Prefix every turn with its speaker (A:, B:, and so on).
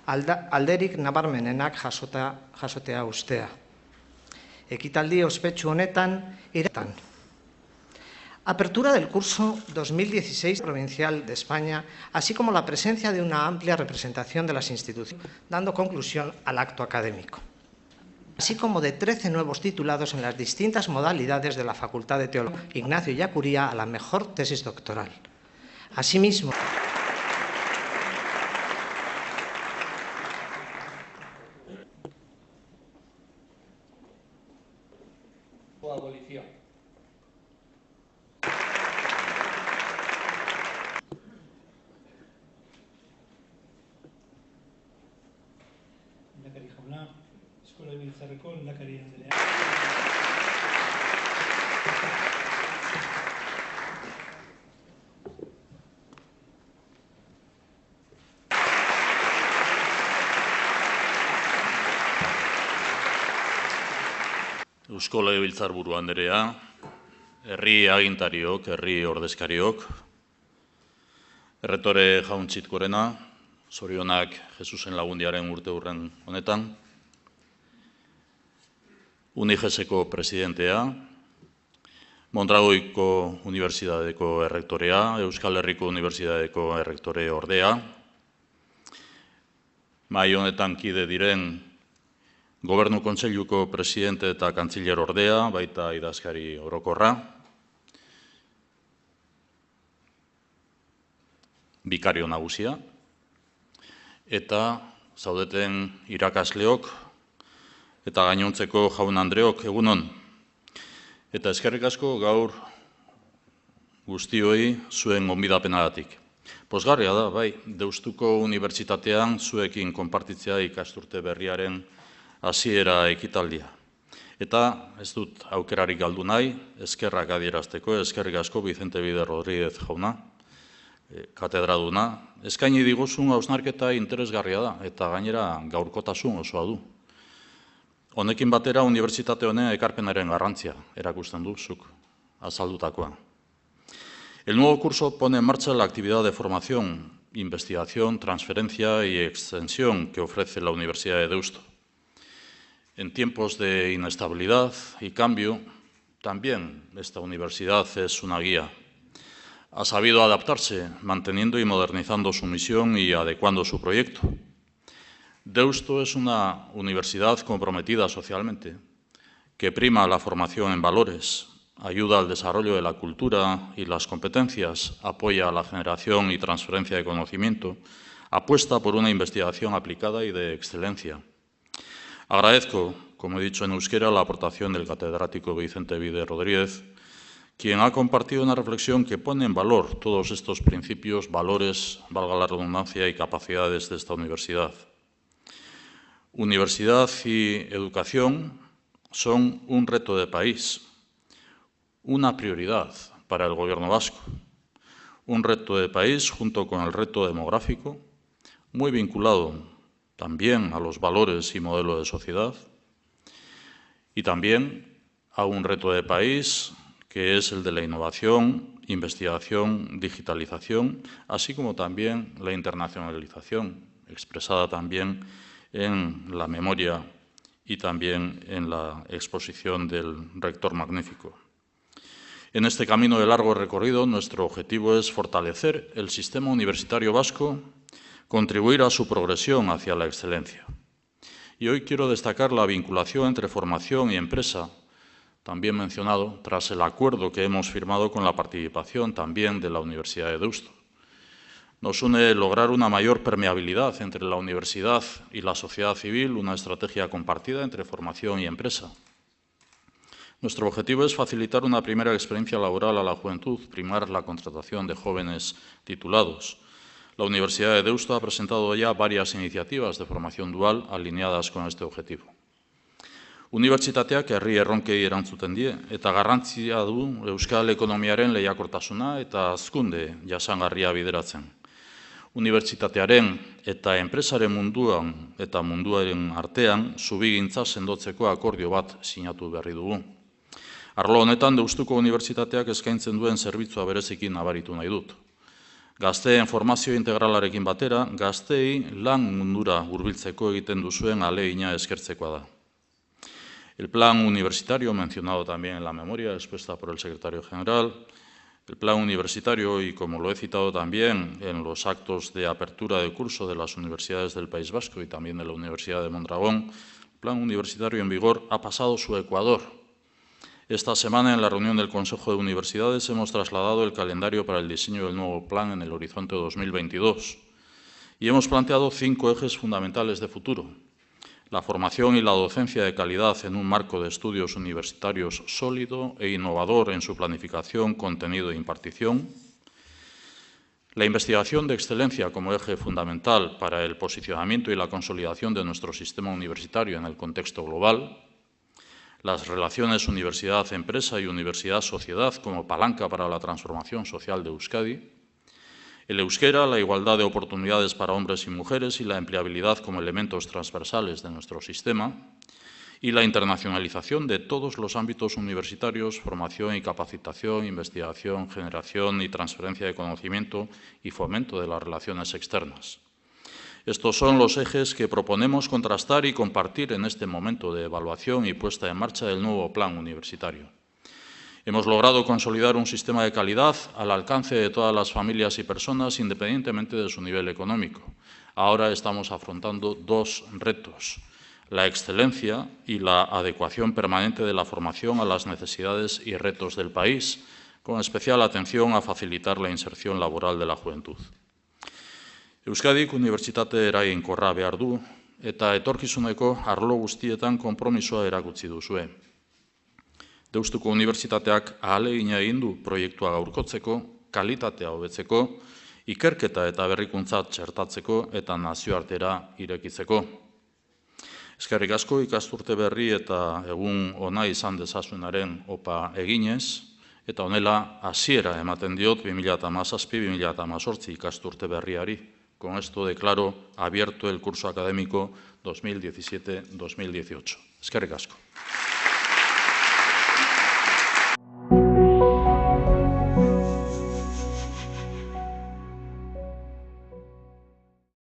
A: alderik nabarmenenak jasotea ustea. Ekitaldi ospetsu honetan iratan. Apertura del curso 2016 provincial de España, así como la presencia de una amplia representación de las instituciones, dando conclusión al acto académico, así como de 13 nuevos titulados en las distintas modalidades de la Facultad de Teología Ignacio Ellacuría a la mejor tesis doctoral. Asimismo,
B: abolición. Lehendakari jauna, Eskola Legebiltzarreko lehendakari andrea.
C: Eusko Legebiltzarburu andrea, herri agintariok, herri ordezkariok, erretore jaun Txitkorena, zorionak Jesusen Lagundiaren urteurren honetan, Unigeseko presidentea, Mondragoiko Unibertsitateko errektorea, Euskal Herriko Unibertsitateko errektore ordea, mahai honetan kide diren Gobernu Kontseiluko presidente eta kantziller ordea, baita idazkari orokorra, bikario nagusia, eta zaudeten irakasleok eta gainontzeko jaun andreok egunon. Eta eskerrik asko gaur guztioi zuen gonbidapenagatik. Pozgarria da, bai, Deustuko Unibertsitatean zuekin konpartitzea ikasturte berriaren hasiera ekitaldia. Eta ez dut aukerarik galdu nahi, eskerrak adierazteko, eskerrik asko Vicente Bide Rodríguez jauna, katedraduna. Eskaini diguzun hausnarketa interesgarria da, eta gainera gaurkotasun osoa du. Honekin batera unibertsitate honen ekarpenaren garrantzia erakusten du zuk azaldutakoa. El nuevo curso pone en marcha la actividad de formación, investigación, transferencia y extensión que ofrece la Universidad de Deusto. En tiempos de inestabilidad y cambio, también esta universidad es una guía. Ha sabido adaptarse, manteniendo y modernizando su misión y adecuando su proyecto. Deusto es una universidad comprometida socialmente, que prima la formación en valores, ayuda al desarrollo de la cultura y las competencias, apoya la generación y transferencia de conocimiento, apuesta por una investigación aplicada y de excelencia. Agradezco, como he dicho en euskera, la aportación del catedrático Vicente Bide Rodríguez, quien ha compartido una reflexión que pone en valor todos estos principios, valores, valga la redundancia, y capacidades de esta universidad. Universidad y educación son un reto de país, una prioridad para el Gobierno vasco, un reto de país junto con el reto demográfico, muy vinculado también a los valores y modelos de sociedad, y también a un reto de país que es el de la innovación, investigación, digitalización, así como también la internacionalización, expresada también en la memoria y también en la exposición del rector magnífico. En este camino de largo recorrido, nuestro objetivo es fortalecer el sistema universitario vasco, contribuir a su progresión hacia la excelencia. Y hoy quiero destacar la vinculación entre formación y empresa, también mencionado, tras el acuerdo que hemos firmado con la participación también de la Universidad de Deusto. Nos une lograr una mayor permeabilidad entre la universidad y la sociedad civil, una estrategia compartida entre formación y empresa. Nuestro objetivo es facilitar una primera experiencia laboral a la juventud, primar la contratación de jóvenes titulados. La Universidad de Deusto ha presentado ya varias iniciativas de formación dual alineadas con este objetivo. Unibertsitateak herri erronkei erantzuten die eta garrantzia du euskal ekonomiaren lehiakortasuna eta hazkunde jasangarria bideratzen. Unibertsitatearen eta enpresaren munduan eta munduaren artean zubigintza sendotzeko akordio bat sinatu berri dugu. Arlo honetan Deustuko Unibertsitateak eskaintzen duen zerbitzua bereziki nabaritu nahi dut. Gazteen formazio integralarekin batera, gazteei lan mundura hurbiltzeko egiten duzuen ahalegina eskertzekoa da. El plan universitario, mencionado también en la memoria expuesta por el secretario general, el plan universitario, y como lo he citado también en los actos de apertura de curso de las universidades del País Vasco y también de la Universidad de Mondragón, el plan universitario en vigor ha pasado su ecuador. Esta semana, en la reunión del Consejo de Universidades, hemos trasladado el calendario para el diseño del nuevo plan en el horizonte 2022 y hemos planteado 5 ejes fundamentales de futuro: la formación y la docencia de calidad en un marco de estudios universitarios sólido e innovador en su planificación, contenido e impartición; la investigación de excelencia como eje fundamental para el posicionamiento y la consolidación de nuestro sistema universitario en el contexto global; las relaciones universidad-empresa y universidad-sociedad como palanca para la transformación social de Euskadi; el euskera, la igualdad de oportunidades para hombres y mujeres y la empleabilidad como elementos transversales de nuestro sistema; y la internacionalización de todos los ámbitos universitarios: formación y capacitación, investigación, generación y transferencia de conocimiento y fomento de las relaciones externas. Estos son los ejes que proponemos contrastar y compartir en este momento de evaluación y puesta en marcha del nuevo plan universitario. Hemos logrado consolidar un sistema de calidad al alcance de todas las familias y personas, independientemente de su nivel económico. Ahora estamos afrontando 2 retos: la excelencia y la adecuación permanente de la formación a las necesidades y retos del país, con especial atención a facilitar la inserción laboral de la juventud. Euskadik unibertsitate eraginkorra behar du, eta etorkizuneko arlo guztietan konpromisoa erakutsi duzue. Deustuko unibertsitateak ahalegina egin du proiektua gaurkotzeko, kalitatea hobetzeko, ikerketa eta berrikuntza txertatzeko eta nazioartera irekitzeko. Eskerrik asko ikasturte berri eta egun ona izan dezazuenaren opa eginez, eta honela hasiera ematen diot 2017-2018 ikasturte berriari. Con esto declaro abierto el curso académico 2017-2018. Eskerrik asko.